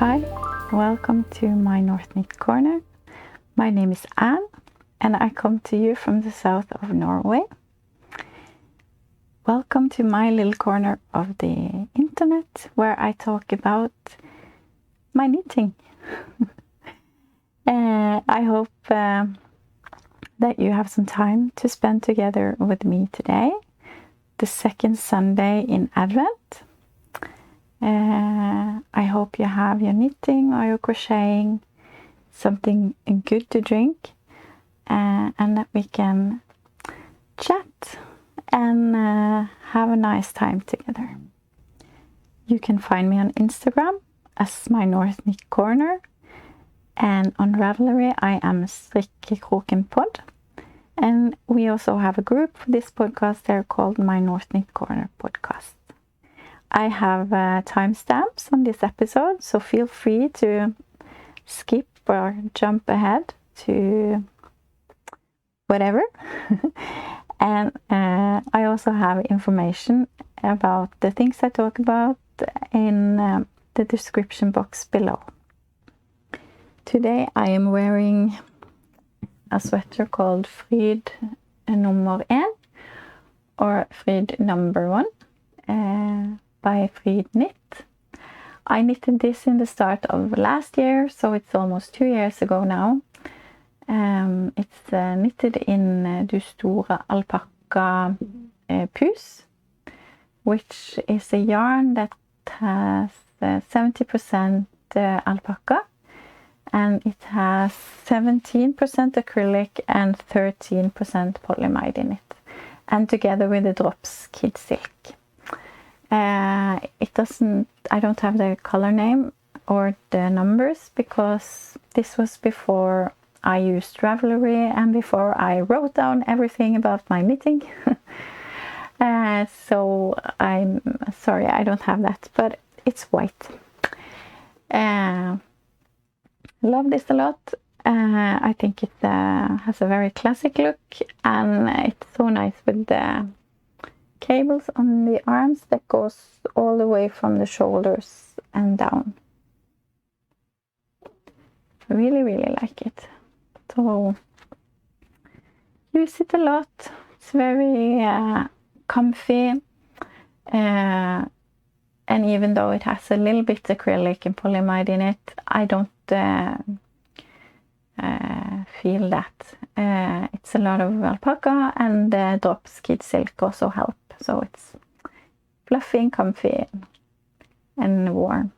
Hi, welcome to my North Knit Corner. My name is Anne and I come to you from the south of Norway. Welcome to my little corner of the internet where I talk about my knitting. I hope that you have some time to spend together with me today, the second Sunday in Advent. I hope you have your knitting or your crocheting, something good to drink, and that we can chat and have a nice time together. You can find me on Instagram as my North Knit Corner, and on Ravelry I am Strikkekroken-pod, and we also have a group for this podcast there called my North Knit Corner podcast. I have timestamps on this episode, so feel free to skip or jump ahead to whatever. And I also have information about the things I talk about in the description box below. Today I am wearing a sweater called Fryd nummer 1 or Fryd number 1 by Fryd Knit. I knitted this in the start of last year, so it's almost 2 years ago now. It's knitted in Du Store Alpaca Pus, which is a yarn that has 70% alpaca, and it has 17% acrylic and 13% polyamide in it, and together with the drops kid silk. I don't have the color name or the numbers because this was before I used Ravelry and before I wrote down everything about my knitting. So I'm sorry I don't have that, but it's white. Love this a lot. I think it has a very classic look, and it's so nice with the cables on the arms that goes all the way from the shoulders and down. I really like it. So use it a lot. It's very comfy, and even though it has a little bit acrylic and polyamide in it, I don't feel that. It's a lot of alpaca, and the drops kid silk also help. So it's fluffy and comfy and warm.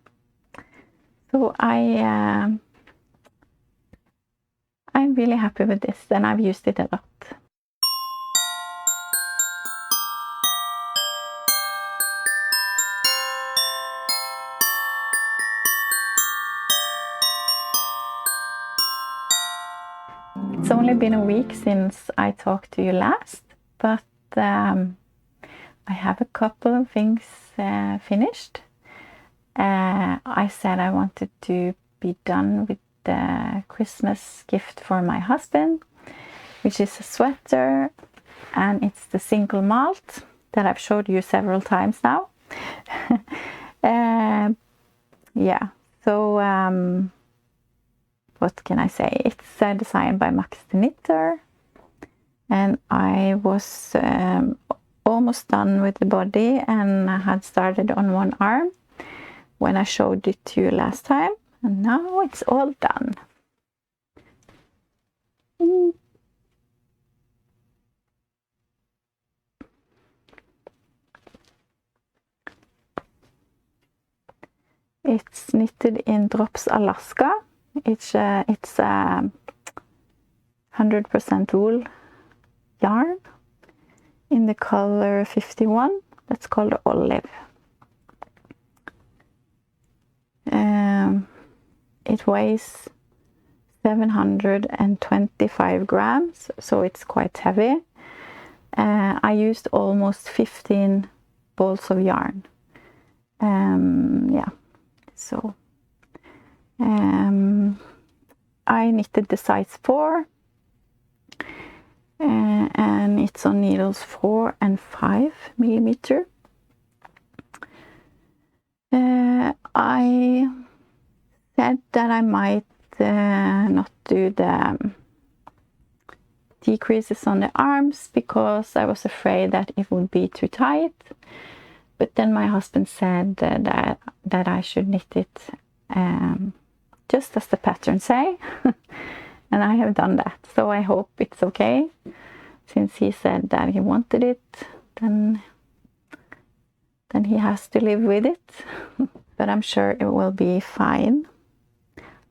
So I'm really happy with this, and I've used it a lot. It's only been a week since I talked to you last, but I have a couple of things finished. I said I wanted to be done with the Christmas gift for my husband, which is a sweater, and it's the single malt that I've showed you several times now. Yeah, so what can I say? It's designed by Max the Knitter, and I was almost done with the body, and I had started on one arm when I showed it to you last time, and now it's all done. It's knitted in Drops Alaska. It's 100% wool yarn in the color 51. That's called Olive. It weighs 725 grams, so it's quite heavy. I used almost 15 balls of yarn. Yeah, so I knitted the size 4, and it's on needles 4 and 5 millimeter. I said that I might not do the decreases on the arms because I was afraid that it would be too tight. But then my husband said that I should knit it just as the pattern say. And I have done that, so I hope it's okay. Since he said that he wanted it, then he has to live with it. But I'm sure it will be fine.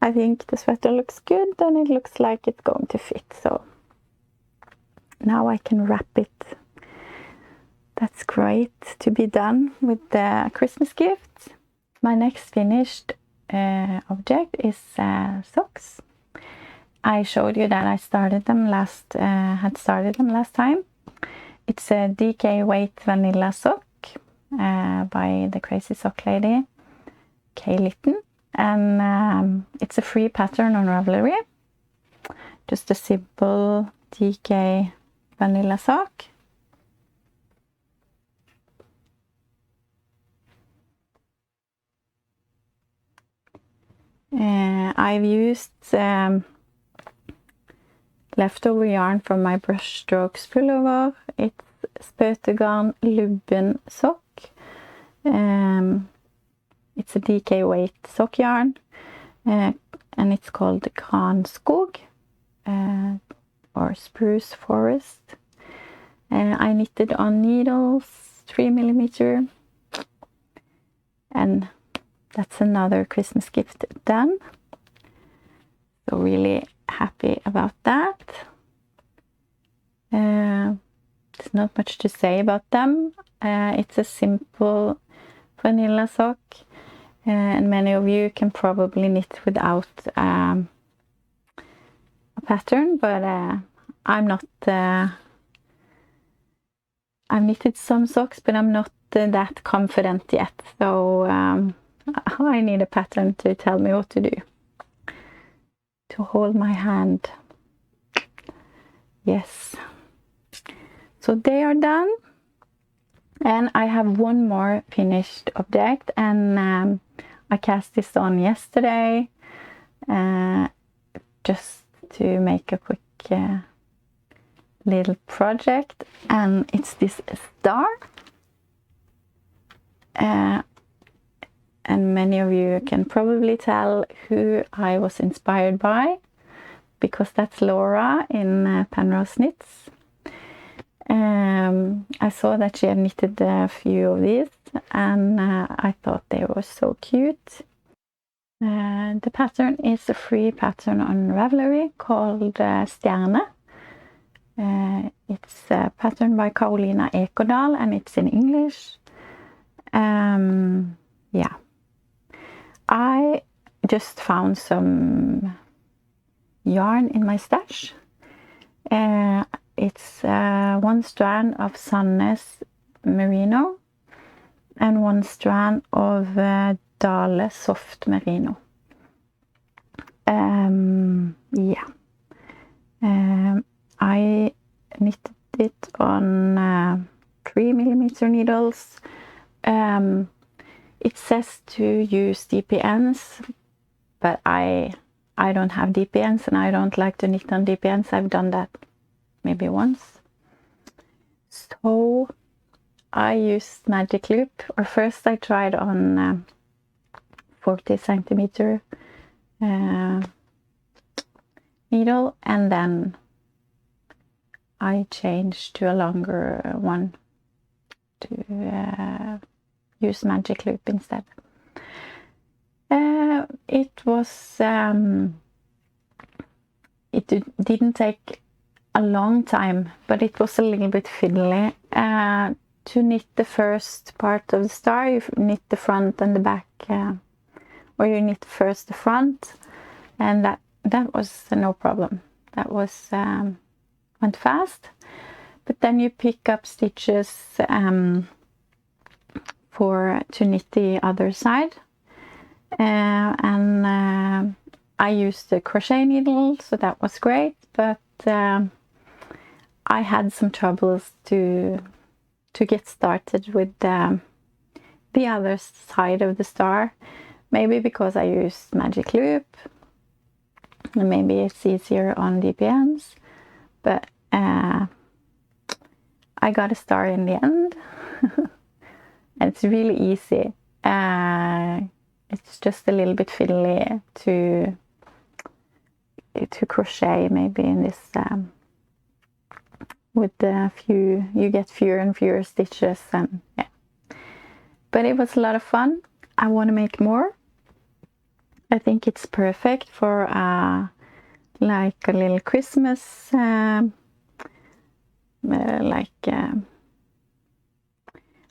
I think the sweater looks good and it looks like it's going to fit, so now I can wrap it. That's great to be done with the Christmas gifts. My next finished object is socks. I showed you that I started them last time. It's a DK weight vanilla sock by the crazy sock lady, K. Litton, and it's a free pattern on Ravelry. Just a simple DK vanilla sock. I've used leftover yarn from my brushstrokes pullover. It's Spøtegarn Lubben sock. It's a DK weight sock yarn, and it's called Granskog or Spruce Forest. I knitted on needles 3mm, and that's another Christmas gift done. So really happy about that. There's not much to say about them. It's a simple vanilla sock, and many of you can probably knit without a pattern, but I'm not. I've knitted some socks, but I'm not that confident yet, so I need a pattern to tell me what to do. To hold my hand. Yes. So they are done. And I have one more finished object, and I cast this on yesterday just to make a quick little project, and it's this star. And many of you can probably tell who I was inspired by, because that's Laura in Penrose Knits. I saw that she had knitted a few of these, and I thought they were so cute. The pattern is a free pattern on Ravelry called Stjerne. It's a pattern by Karolina Eckerdal, and it's in English. Yeah. I just found some yarn in my stash. It's one strand of Sandnes merino and one strand of Dale soft merino. Yeah. I knitted it on 3mm needles. It says to use DPNs, but I don't have DPNs, and I don't like to knit on DPNs. I've done that maybe once. So I used magic loop, or first I tried on 40cm needle, and then I changed to a longer one to use magic loop instead. It was it didn't take a long time, but it was a little bit fiddly. To knit the first part of the star, you knit the front and the back, or you knit first the front, and that was no problem. That was went fast. But then you pick up stitches to knit the other side, and I used the crochet needle, so that was great. But I had some troubles to get started with the other side of the star, Maybe because I use Magic Loop, and maybe it's easier on DPNs, but I got a star in the end. And it's really easy. It's just a little bit fiddly to crochet, maybe in this with the few, you get fewer and fewer stitches, and yeah. But it was a lot of fun. I want to make more. I think it's perfect for like a little Christmas,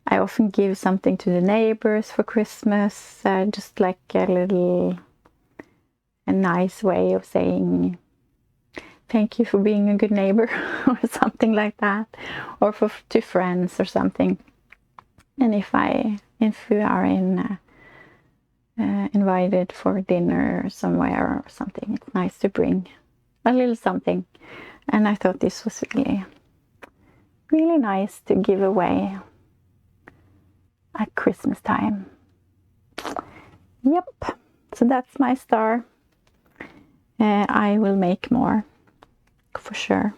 I often give something to the neighbors for Christmas, just like a nice way of saying thank you for being a good neighbor or something like that, or to friends or something. And if we are invited for dinner somewhere or something, it's nice to bring a little something. And I thought this was really, really nice to give away at Christmas time. Yep, so that's my star. I will make more for sure.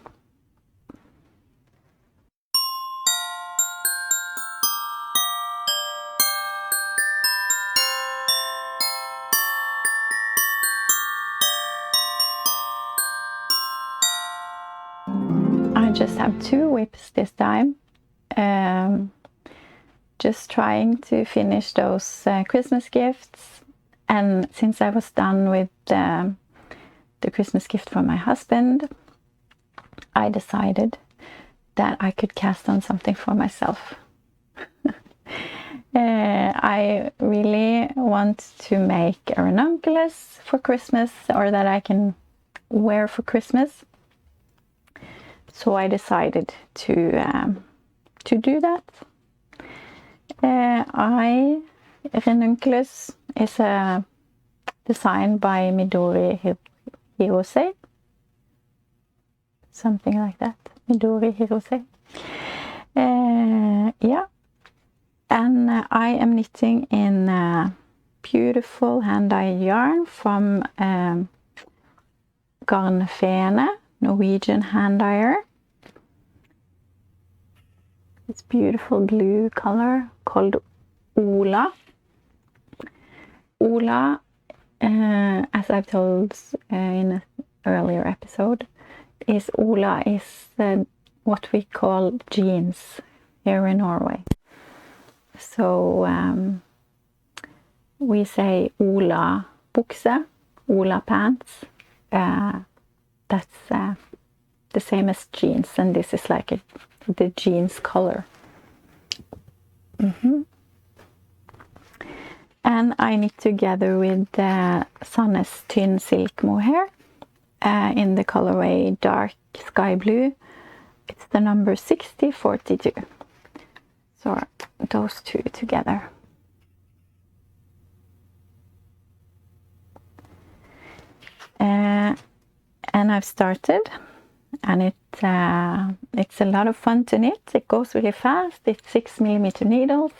I just have 2 whips this time. Just trying to finish those Christmas gifts, and since I was done with the Christmas gift from my husband, I decided that I could cast on something for myself. I really want to make a ranunculus for Christmas, or that I can wear for Christmas. So I decided to do that. Ranunculus is designed by Midori Hirose, something like that. Midori Hirose. Yeah, and I am knitting in beautiful hand-dyed yarn from Garnfene, Norwegian hand dyer. This beautiful blue color called Ola. Ola, as I've told in an earlier episode, is what we call jeans here in Norway. So we say Ola bukse, Ola pants. That's the same as jeans, and this is like the jeans color. And I knit together with Sannes Tynn Silk Mohair in the colorway dark sky blue. It's the number 6042. So those 2 together. And I've started, and it's a lot of fun to knit. It goes really fast. It's 6mm needles,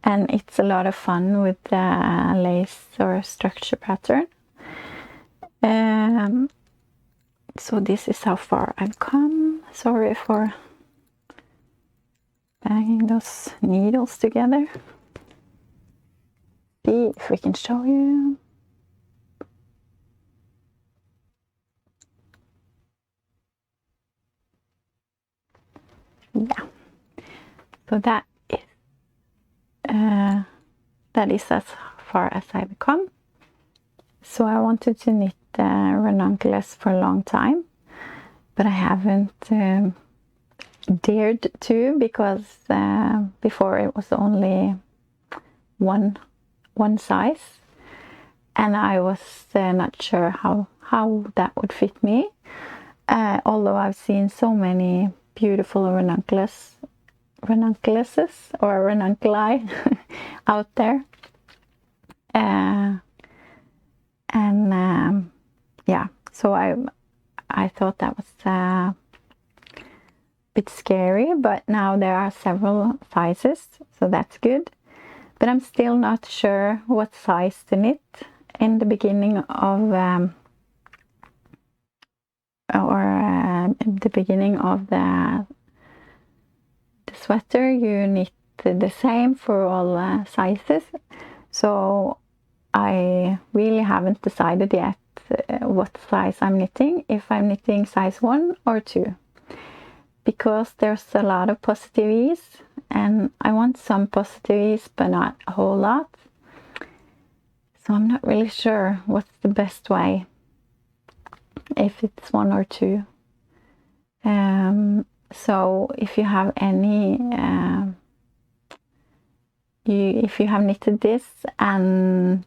and it's a lot of fun with lace or structure pattern. So this is how far I've come. Sorry for banging those needles together. See if we can show you. Yeah, so that is as far as I've come. So I wanted to knit ranunculus for a long time, but I haven't dared to, because before it was only one size, and I was not sure how that would fit me. Although I've seen so many beautiful ranunculuses or ranunculi out there, yeah, so I thought that was a bit scary, but now there are several sizes, so that's good. but I'm still not sure what size to knit. In the beginning of the sweater, you knit the same for all sizes. So I really haven't decided yet what size I'm knitting, if I'm knitting size 1 or 2, because there's a lot of positive ease, and I want some positive ease but not a whole lot. So I'm not really sure what's the best way, if it's 1 or 2. So if you have any, if you have knitted this and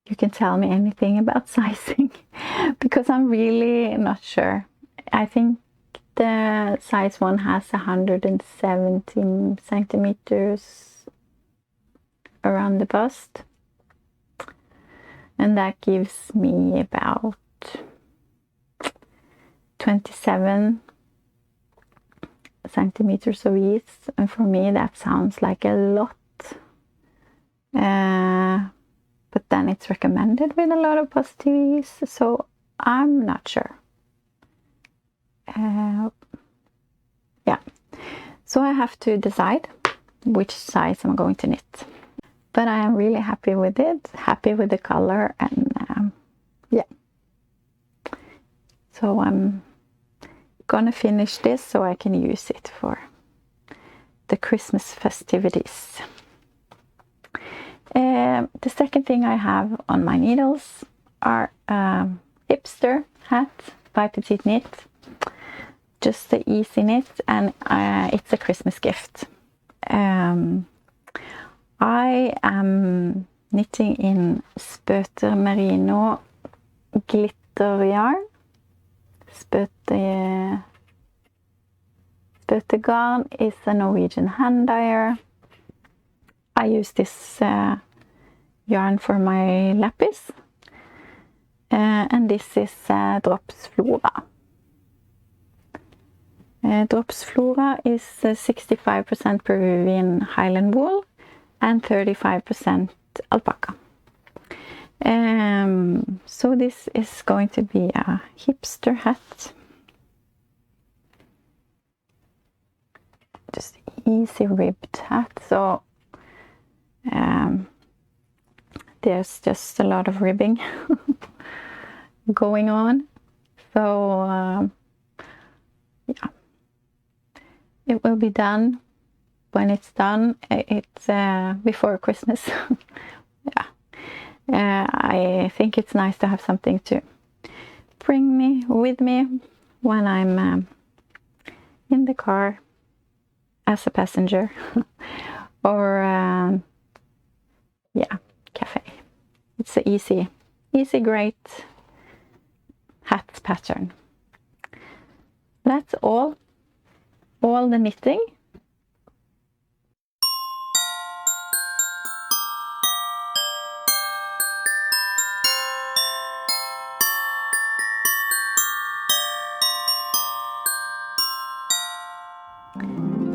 you can tell me anything about sizing, because I'm really not sure. I think the size 1 has 117 centimeters around the bust, and that gives me about 27 centimeters of ease, and for me that sounds like a lot. But then it's recommended with a lot of positive ease, so I'm not sure. Yeah, so I have to decide which size I'm going to knit. But I am really happy with it, happy with the color, and yeah. So I'm gonna finish this so I can use it for the Christmas festivities. The second thing I have on my needles are hipster hat by Petite Knit. Just the easy knit, and it's a Christmas gift. I am knitting in Spøter Merino glitter yarn. Spøter garn is a Norwegian hand dyer. I use this yarn for my lapis, and this is Drops Flora. Drops Flora is 65% Peruvian Highland wool and 35% alpaca. So this is going to be a hipster hat. Just easy ribbed hat. So there's just a lot of ribbing going on. So yeah, it will be done when it's done. It's before Christmas. Yeah, I think it's nice to have something to bring with me when I'm in the car as a passenger or yeah, cafe. It's an easy great hat pattern. That's all the knitting.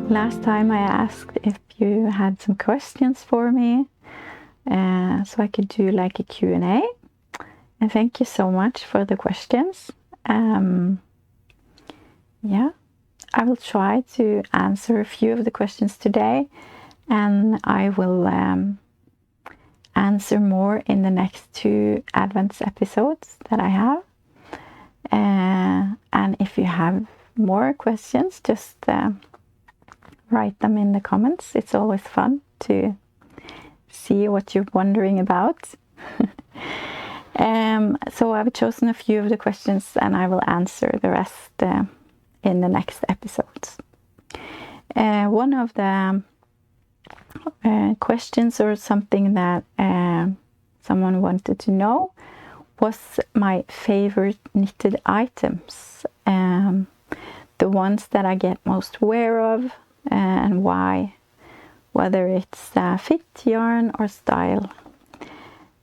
Last time I asked if you had some questions for me, so I could do like a Q&A. And thank you so much for the questions. Yeah, I will try to answer a few of the questions today, and I will answer more in the next 2 Advent episodes that I have. And if you have more questions, just write them in the comments. It's always fun to see what you're wondering about. So I've chosen a few of the questions, and I will answer the rest in the next episodes. One of the questions, or something that someone wanted to know, was my favorite knitted items, the ones that I get most wear of, and why, whether it's fit, yarn, or style.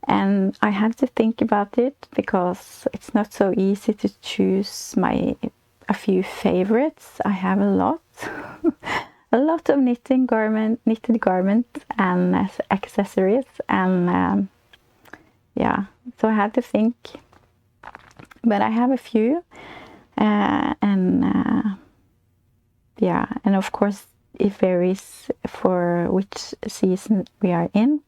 And I had to think about it, because it's not so easy to choose a few favorites. I have a lot a lot of knitted garments and accessories, and yeah, so I had to think, but I have a few, and yeah, and of course it varies for which season we are in,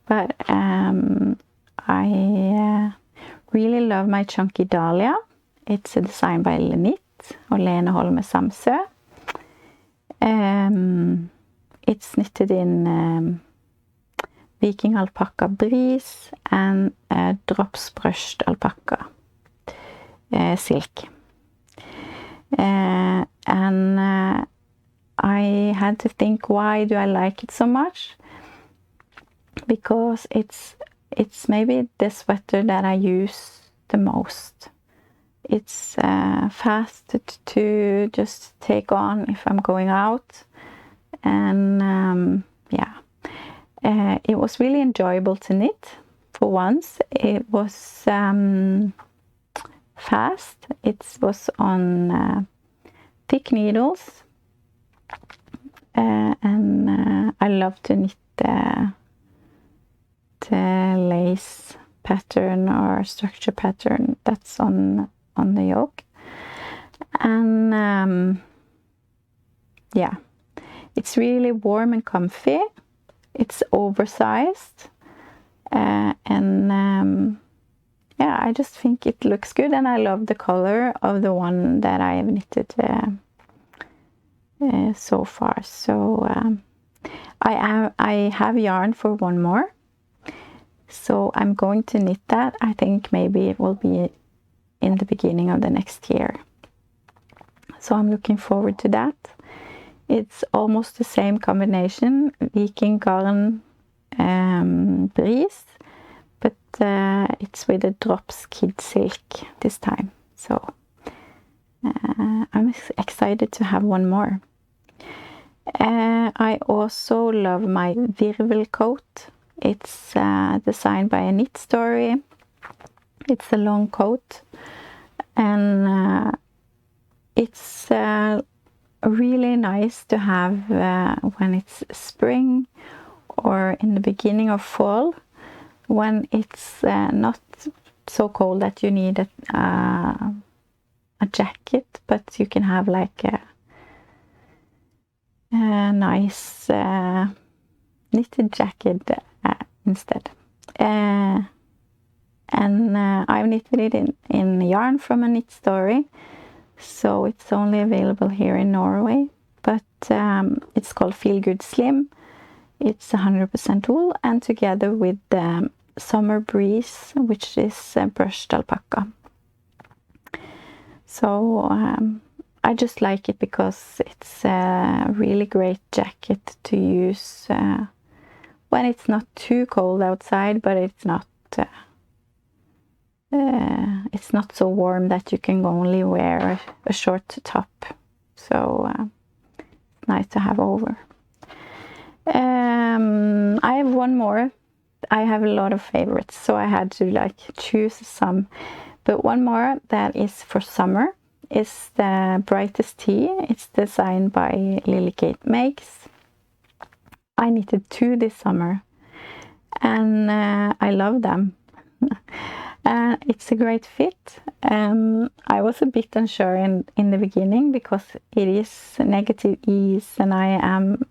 but I really love my chunky dahlia. It's a design by Lenit or Lene Holme Samsø. It's knitted in Viking alpaca brise and drops brushed alpaca silk. And I had to think, why do I like it so much? Because it's maybe the sweater that I use the most. It's fast to just take on if I'm going out, and yeah, it was really enjoyable to knit. For once, it was fast. It was on thick needles, and I love to knit the lace pattern or structure pattern that's on the yoke, and yeah, it's really warm and comfy. It's oversized, and yeah, I just think it looks good, and I love the color of the one that I have knitted so far. So I have yarn for one more, so I'm going to knit that. I think maybe it will be in the beginning of the next year. So I'm looking forward to that. It's almost the same combination, Viking garn brise, but it's with the drops kid silk this time. So I'm excited to have one more. I also love my Virvel coat. It's designed by a Knit Story. It's a long coat, and it's really nice to have when it's spring or in the beginning of fall, when it's not so cold that you need a jacket, but you can have like a nice knitted jacket instead. And I've knitted it in yarn from a Knit Story, so it's only available here in Norway, but it's called Feel Good Slim. It's 100% wool, and together with the Summer Breeze, which is brushed alpaca. So I just like it because it's a really great jacket to use when it's not too cold outside, but it's not so warm that you can only wear a short top. So it's nice to have over. I have one more. I have a lot of favorites, so I had to like choose some. But one more that is for summer is the Brightest Tea. It's designed by Lighet Makes. I knitted 2 this summer, and I love them. It's a great fit. I was a bit unsure in the beginning because it is negative ease, and I am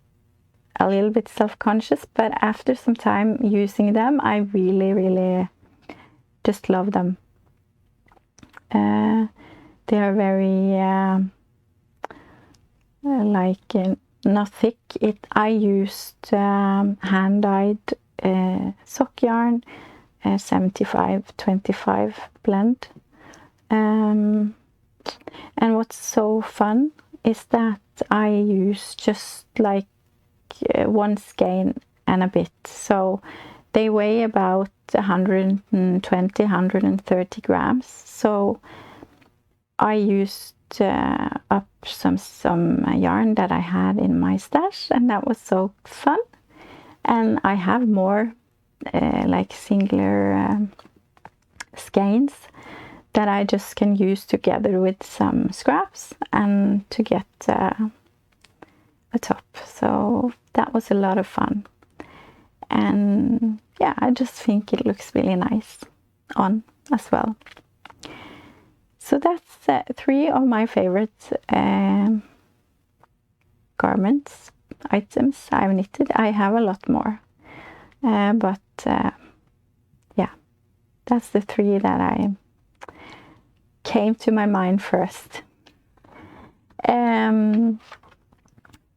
a little bit self-conscious, but after some time using them, I really just love them. They are very not thick. I used hand-dyed sock yarn, 75-25 blend, and what's so fun is that I use just like one skein and a bit, so they weigh about 120-130 grams. So I used up some yarn that I had in my stash, and that was so fun. And I have more like singular skeins that I just can use together with some scraps and to get a top. So that was a lot of fun. And yeah, I just think it looks really nice on as well. So that's 3 of my favorite garments, items I've knitted. I have a lot more, but yeah, that's the 3 that I came to my mind first.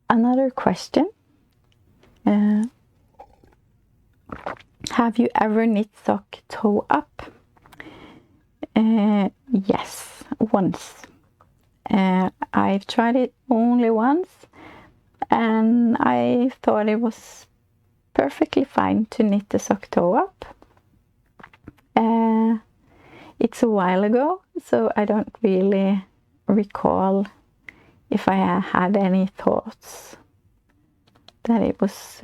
Another question. Have you ever knit sock toe up? Yes, once. I've tried it only once, and I thought it was perfectly fine to knit the sock toe up. It's a while ago, so I don't really recall if I had any thoughts that it was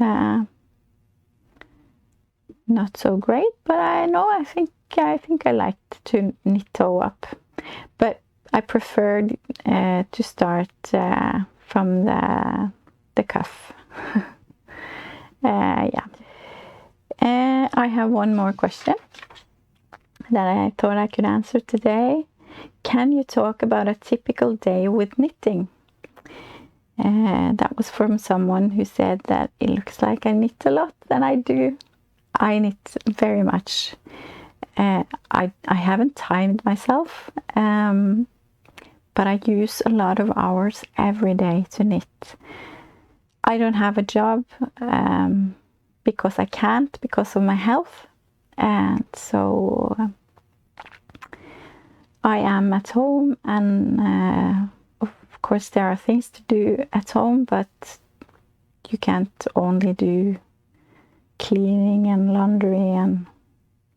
not so great, but I think I liked to knit toe up, but I preferred to start from the cuff. Yeah. I have one more question that I thought I could answer today. Can you talk about a typical day with knitting? That was from someone who said that it looks like I knit a lot, and I do. I knit very much. I haven't timed myself, but I use a lot of hours every day to knit. I don't have a job because I can't, because of my health, and so I am at home, and of course there are things to do at home, but you can't only do cleaning and laundry and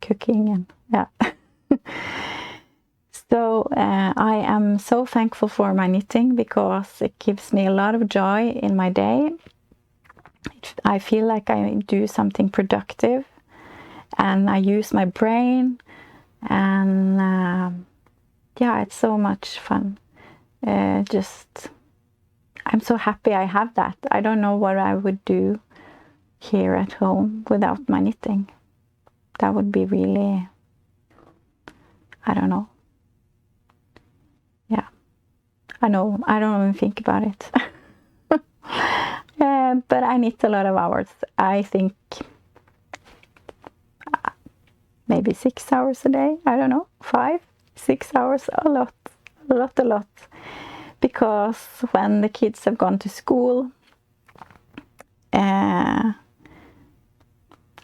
cooking and yeah. So I am so thankful for my knitting because it gives me a lot of joy in my day. I feel like I do something productive and I use my brain, and yeah, it's so much fun. I'm so happy I have that. I don't know what I would do here at home without my knitting. That would be really, I don't know. Yeah, I know, I don't even think about it. But I knit a lot of hours. I think maybe 6 hours a day. I don't know, 5, 6 hours, a lot. Because when the kids have gone to school,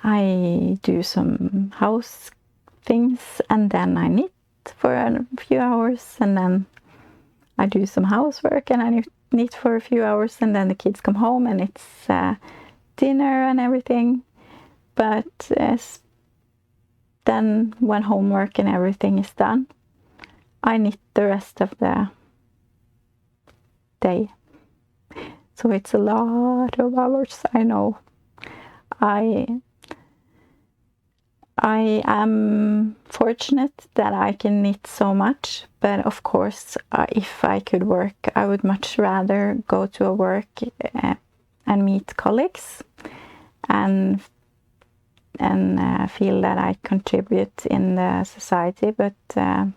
I do some house things, and then I knit for a few hours, and then I do some housework, and I knit for a few hours, and then the kids come home and it's dinner and everything. But then when homework and everything is done, I knit the rest of the day. So it's a lot of hours, I know. I am fortunate that I can knit so much, but of course, if I could work, I would much rather go to a work and meet colleagues and feel that I contribute in the society, but I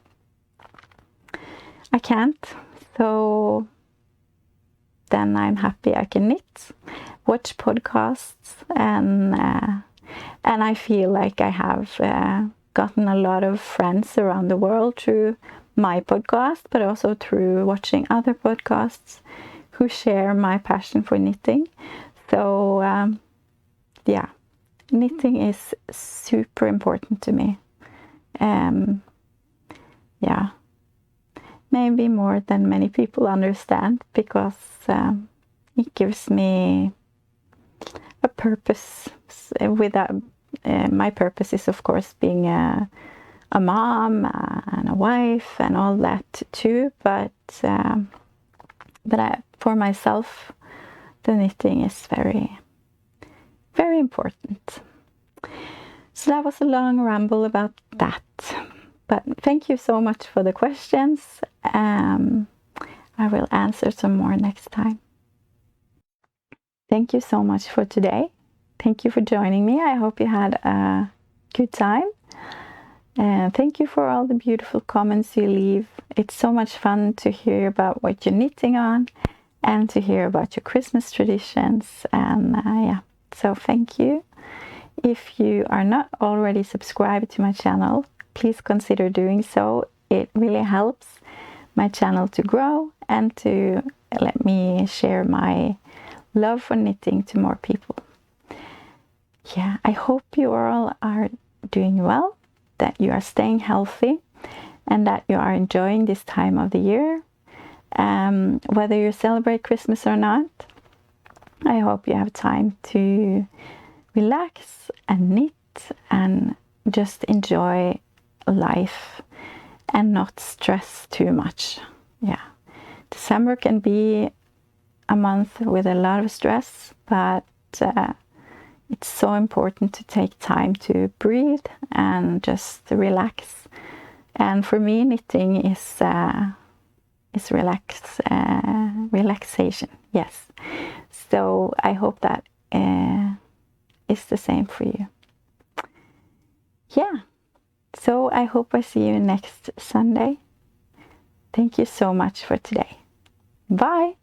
can't. So then I'm happy I can knit, watch podcasts, and I feel like I have gotten a lot of friends around the world through my podcast, but also through watching other podcasts who share my passion for knitting. So yeah, knitting is super important to me. Yeah, maybe more than many people understand, because it gives me a purpose. My purpose is, of course, being a mom and a wife and all that too, but for myself, the knitting is very, very important. So that was a long ramble about that, but thank you so much for the questions. I will answer some more next time. thank you so much for today. Thank you for joining me. I hope you had a good time. And thank you for all the beautiful comments you leave. It's so much fun to hear about what you're knitting on and to hear about your Christmas traditions. And yeah, so thank you. If you are not already subscribed to my channel, please consider doing so. It really helps my channel to grow and to let me share my love for knitting to more people. Yeah, I hope you all are doing well, that you are staying healthy, and that you are enjoying this time of the year. Whether you celebrate Christmas or not, I hope you have time to relax and knit and just enjoy life and not stress too much. Yeah, December can be a month with a lot of stress, but it's so important to take time to breathe and just relax. And for me, knitting is relaxation. Yes. So I hope that is the same for you. Yeah. So I hope I see you next Sunday. Thank you so much for today. Bye.